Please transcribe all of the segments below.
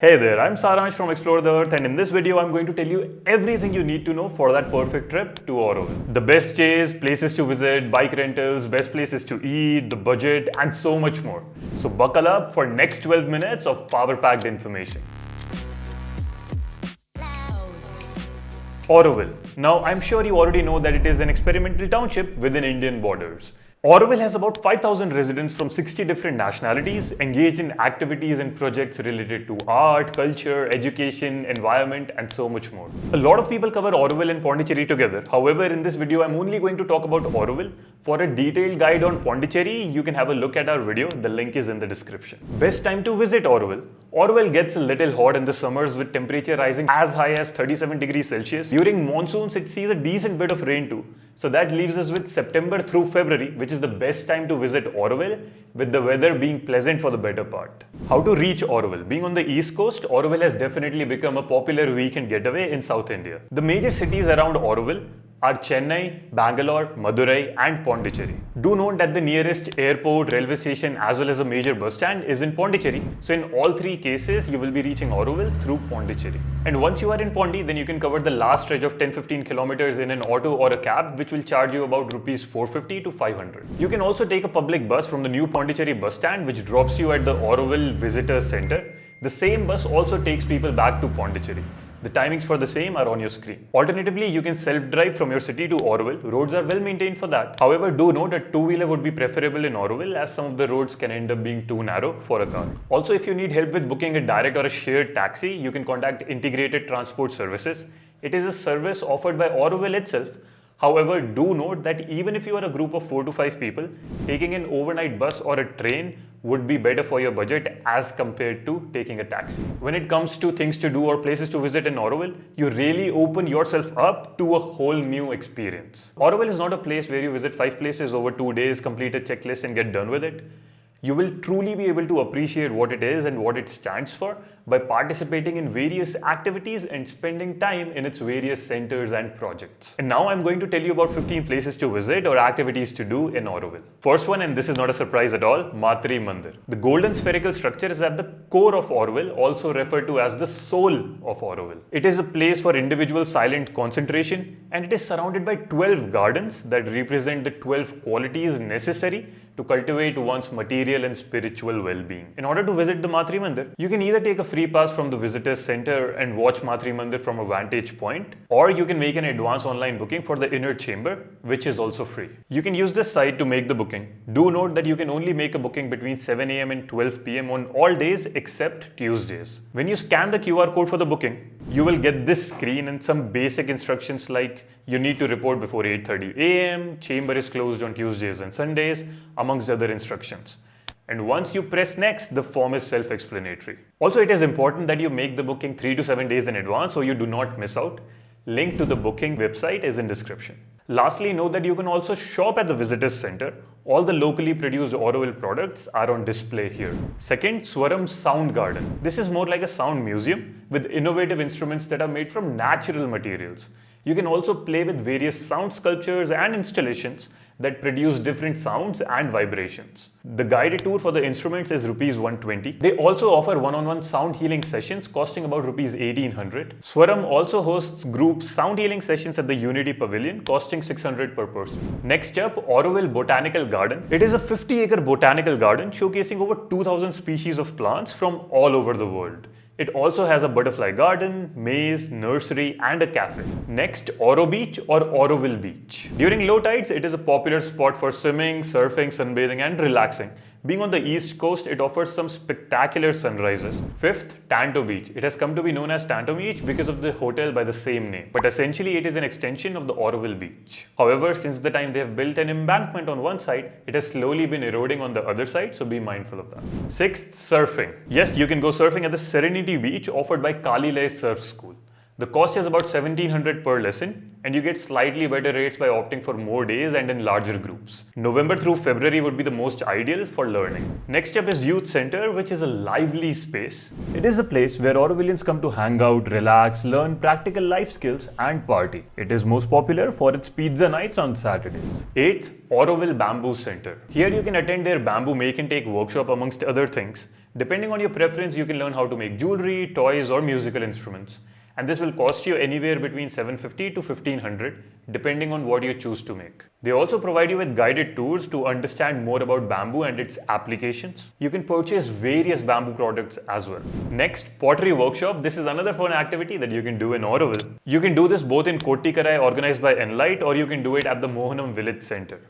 Hey there, I'm Saransh from Explore the Earth, and in this video I'm going to tell you everything you need to know for that perfect trip to Auroville. The best stays, places to visit, bike rentals, best places to eat, the budget, and so much more. So buckle up for next 12 minutes of power-packed information. Auroville. Now I'm sure you already know that it is an experimental township within Indian borders. Auroville has about 5,000 residents from 60 different nationalities engaged in activities and projects related to art, culture, education, environment, and so much more. A lot of people cover Auroville and Pondicherry together. However, in this video, I'm only going to talk about Auroville. For a detailed guide on Pondicherry, you can have a look at our video. The link is in the description. Best time to visit Auroville. Auroville gets a little hot in the summers with temperature rising as high as 37 degrees Celsius. During monsoons, it sees a decent bit of rain too. So that leaves us with September through February, which is the best time to visit Auroville, with the weather being pleasant for the better part. How to reach Auroville? Being on the east coast, Auroville has definitely become a popular weekend getaway in South India. The major cities around Auroville are Chennai, Bangalore, Madurai, and Pondicherry. Do note that the nearest airport, railway station, as well as a major bus stand is in Pondicherry. So in all three cases, you will be reaching Auroville through Pondicherry. And once you are in Pondi, then you can cover the last stretch of 10-15 kilometers in an auto or a cab, which will charge you about rupees 450 to 500. You can also take a public bus from the new Pondicherry bus stand, which drops you at the Auroville Visitor Center. The same bus also takes people back to Pondicherry. The timings for the same are on your screen. Alternatively, you can self-drive from your city to Auroville. Roads are well maintained for that. However, do note that two-wheeler would be preferable in Auroville, as some of the roads can end up being too narrow for a car. Also, if you need help with booking a direct or a shared taxi, you can contact Integrated Transport Services. It is a service offered by Auroville itself. However, do note that even if you are a group of 4 to 5 people, taking an overnight bus or a train would be better for your budget as compared to taking a taxi. When it comes to things to do or places to visit in Auroville, you really open yourself up to a whole new experience. Auroville is not a place where you visit 5 places over 2 days, complete a checklist and get done with it. You will truly be able to appreciate what it is and what it stands for by participating in various activities and spending time in its various centers and projects. And now I'm going to tell you about 15 places to visit or activities to do in Auroville. First one, and this is not a surprise at all, Matri Mandir. The golden spherical structure is at the core of Auroville, also referred to as the soul of Auroville. It is a place for individual silent concentration, and it is surrounded by 12 gardens that represent the 12 qualities necessary to cultivate one's material and spiritual well-being. In order to visit the Matri Mandir, you can either take a free pass from the visitors center and watch Matri Mandir from a vantage point, or you can make an advance online booking for the inner chamber, which is also free. You can use this site to make the booking. Do note that you can only make a booking between 7 AM and 12 PM on all days except Tuesdays. When you scan the QR code for the booking, you will get this screen and some basic instructions like you need to report before 8:30 AM, chamber is closed on Tuesdays and Sundays, amongst other instructions. And once you press next, the form is self-explanatory. Also, it is important that you make the booking 3 to 7 days in advance so you do not miss out. Link to the booking website is in description. Lastly, note that you can also shop at the visitors center. All the locally produced Auroville products are on display here. Second, Swaram Sound Garden. This is more like a sound museum with innovative instruments that are made from natural materials. You can also play with various sound sculptures and installations that produce different sounds and vibrations. The guided tour for the instruments is rupees 120. They also offer one-on-one sound healing sessions costing about rupees 1800. Swaram also hosts group sound healing sessions at the Unity Pavilion costing 600 per person. Next up, Auroville Botanical Garden. It is a 50-acre botanical garden showcasing over 2,000 species of plants from all over the world. It also has a butterfly garden, maze, nursery, and a cafe. Next, Auro Beach or Auroville Beach. During low tides, it is a popular spot for swimming, surfing, sunbathing, and relaxing. Being on the east coast, it offers some spectacular sunrises. Fifth, Tanto Beach. It has come to be known as Tanto Beach because of the hotel by the same name. But essentially, it is an extension of the Auroville Beach. However, since the time they have built an embankment on one side, it has slowly been eroding on the other side, so be mindful of that. Sixth, surfing. Yes, you can go surfing at the Serenity Beach offered by Kalilay Surf School. The cost is about 1700 per lesson, and you get slightly better rates by opting for more days and in larger groups. November through February would be the most ideal for learning. Next up is Youth Center, which is a lively space. It is a place where Aurovillians come to hang out, relax, learn practical life skills, and party. It is most popular for its pizza nights on Saturdays. 8th, Auroville Bamboo Center. Here you can attend their bamboo make and take workshop amongst other things. Depending on your preference, you can learn how to make jewelry, toys, or musical instruments. And this will cost you anywhere between $750 to $1,500 depending on what you choose to make. They also provide you with guided tours to understand more about bamboo and its applications. You can purchase various bamboo products as well. Next, pottery workshop. This is another fun activity that you can do in Auroville. You can do this both in Kottikarai organized by Enlight, or you can do it at the Mohanam Village Center.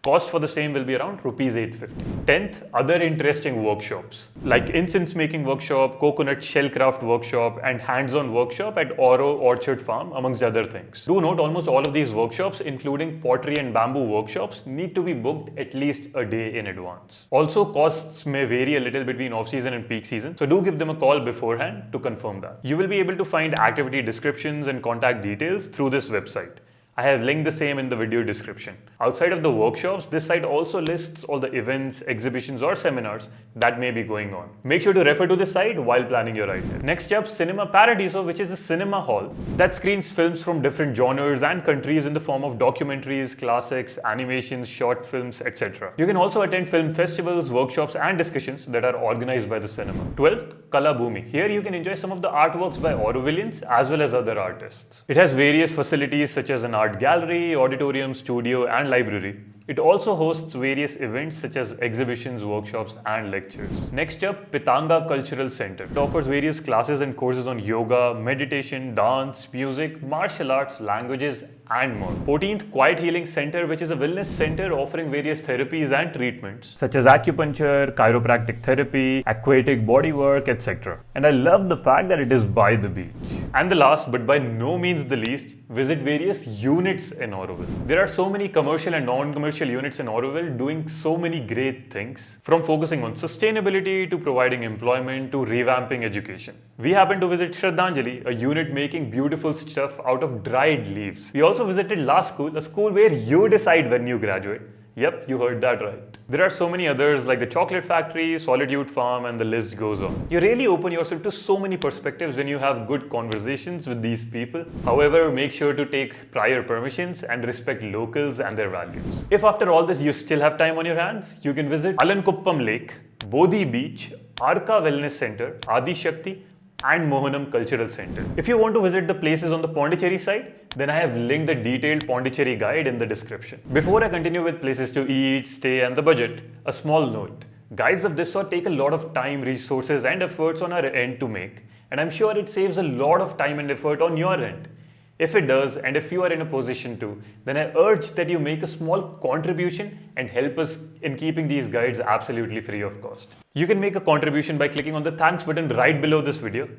Cost for the same will be around rupees 850. 10th, other interesting workshops like incense making workshop, coconut shell craft workshop, and hands-on workshop at Oro Orchard Farm, amongst other things. Do note, almost all of these workshops, including pottery and bamboo workshops, need to be booked at least a day in advance. Also, costs may vary a little between off-season and peak season, so do give them a call beforehand to confirm that. You will be able to find activity descriptions and contact details through this website. I have linked the same in the video description. Outside of the workshops, this site also lists all the events, exhibitions, or seminars that may be going on. Make sure to refer to this site while planning your ride. Next up, Cinema Paradiso, which is a cinema hall that screens films from different genres and countries in the form of documentaries, classics, animations, short films, etc. You can also attend film festivals, workshops, and discussions that are organized by the cinema. 12th, Kalabhumi. Here you can enjoy some of the artworks by Aurovillians as well as other artists. It has various facilities such as an art gallery, auditorium, studio, and library. It also hosts various events such as exhibitions, workshops, and lectures. Next up, Pitanga Cultural Center. It offers various classes and courses on yoga, meditation, dance, music, martial arts, languages, and more. 14th, Quiet Healing Center, which is a wellness center offering various therapies and treatments such as acupuncture, chiropractic therapy, aquatic bodywork, etc. And I love the fact that it is by the beach. And the last, but by no means the least, visit various units in Auroville. There are so many commercial and non-commercial units in Auroville doing so many great things, from focusing on sustainability to providing employment to revamping education. We happened to visit Shraddhanjali, a unit making beautiful stuff out of dried leaves. We also visited La School, a school where you decide when you graduate. Yep, you heard that right. There are so many others like the Chocolate Factory, Solitude Farm, and the list goes on. You really open yourself to so many perspectives when you have good conversations with these people. However, make sure to take prior permissions and respect locals and their values. If after all this you still have time on your hands, you can visit Alankuppam Lake, Bodhi Beach, Arka Wellness Center, Adi Shakti, and Mohanam Cultural Center. If you want to visit the places on the Pondicherry side, then I have linked the detailed Pondicherry guide in the description. Before I continue with places to eat, stay, and the budget, a small note. Guides of this sort take a lot of time, resources, and efforts on our end to make, and I'm sure it saves a lot of time and effort on your end. If it does, and if you are in a position to, then I urge that you make a small contribution and help us in keeping these guides absolutely free of cost. You can make a contribution by clicking on the thanks button right below this video.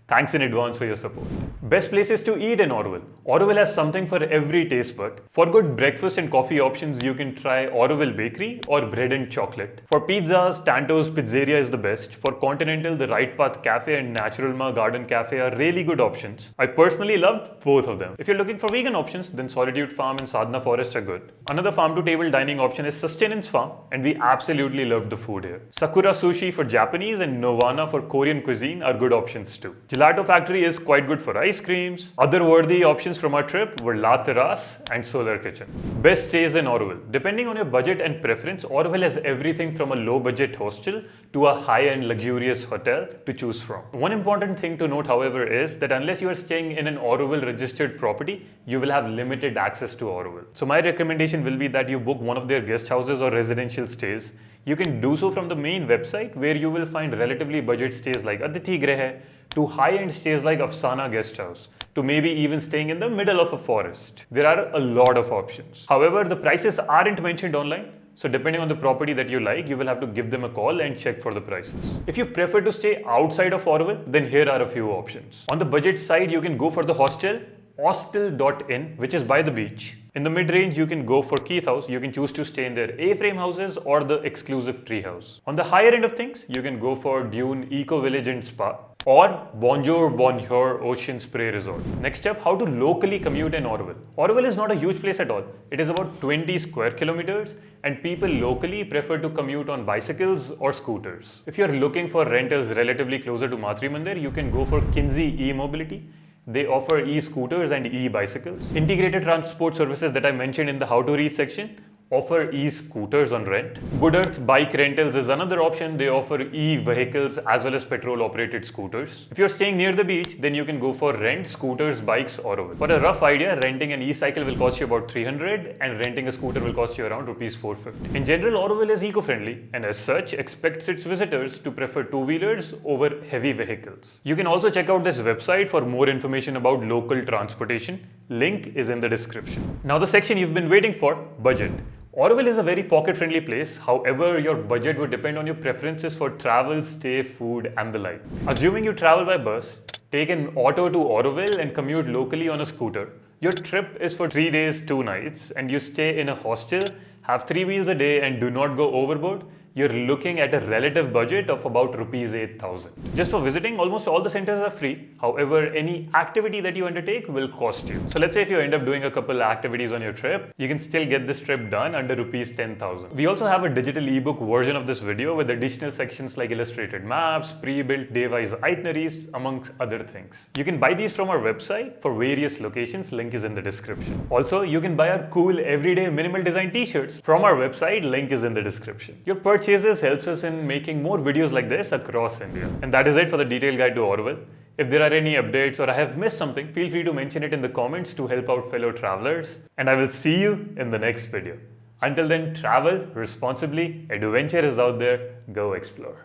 Thanks in advance for your support. Best places to eat in Auroville. Auroville has something for every taste bud. For good breakfast and coffee options, you can try Auroville Bakery or Bread and Chocolate. For pizzas, Tanto's Pizzeria is the best. For continental, the Right Path Cafe and Naturalma Garden Cafe are really good options. I personally loved both of them. If you're looking for vegan options, then Solitude Farm and Sadhana Forest are good. Another farm-to-table dining option is Sustenance Farm, and we absolutely loved the food here. Sakura Sushi for Japanese and Novana for Korean cuisine are good options too. Gelato Factory is quite good for ice creams. Other worthy options from our trip were La Terrace and Solar Kitchen. Best stays in Auroville. Depending on your budget and preference, Auroville has everything from a low-budget hostel to a high-end luxurious hotel to choose from. One important thing to note, however, is that unless you are staying in an Auroville registered property, you will have limited access to Auroville. So my recommendation will be that you book one of their guest houses or residential stays. You can do so from the main website, where you will find relatively budget stays like Aditi Grehe to high-end stays like Afsana Guest House, to maybe even staying in the middle of a forest. There are a lot of options. However, the prices aren't mentioned online, so depending on the property that you like, you will have to give them a call and check for the prices. If you prefer to stay outside of Auroville, then here are a few options. On the budget side, you can go for the hostel, Hostel.in, which is by the beach. In the mid-range, you can go for Keith House. You can choose to stay in their A-frame houses or the exclusive tree house. On the higher end of things, you can go for Dune Eco Village and Spa or Bonjour Bonheur Ocean Spray Resort. Next up, how to locally commute in Auroville. Auroville is not a huge place at all. It is about 20 square kilometers, and people locally prefer to commute on bicycles or scooters. If you're looking for rentals relatively closer to Matri Mandir, you can go for Kinsey E-Mobility. They offer e-scooters and e-bicycles. Integrated transport services that I mentioned in the How to Reach section offer e-scooters on rent. Good Earth Bike Rentals is another option. They offer e-vehicles as well as petrol-operated scooters. If you're staying near the beach, then you can go for rent scooters, bikes, Auroville. For a rough idea, renting an e-cycle will cost you about 300 and renting a scooter will cost you around rupees 450. In general, Auroville is eco-friendly and as such expects its visitors to prefer two-wheelers over heavy vehicles. You can also check out this website for more information about local transportation. Link is in the description. Now the section you've been waiting for, budget. Auroville is a very pocket-friendly place. However, your budget would depend on your preferences for travel, stay, food, and the like. Assuming you travel by bus, take an auto to Auroville and commute locally on a scooter. Your trip is for 3 days, 2 nights, and you stay in a hostel, have 3 meals a day, and do not go overboard. You're looking at a relative budget of about rupees 8,000. Just for visiting, almost all the centers are free. However, any activity that you undertake will cost you. So let's say if you end up doing a couple activities on your trip, you can still get this trip done under rupees 10,000. We also have a digital ebook version of this video with additional sections like illustrated maps, pre-built day-wise itineraries, amongst other things. You can buy these from our website for various locations. Link is in the description. Also, you can buy our cool everyday minimal design t-shirts from our website. Link is in the description. Your purchases helps us in making more videos like this across India. And that is it for the detailed guide to Auroville. If there are any updates or I have missed something, feel free to mention it in the comments to help out fellow travelers. And I will see you in the next video. Until then, travel responsibly, adventure is out there, go explore.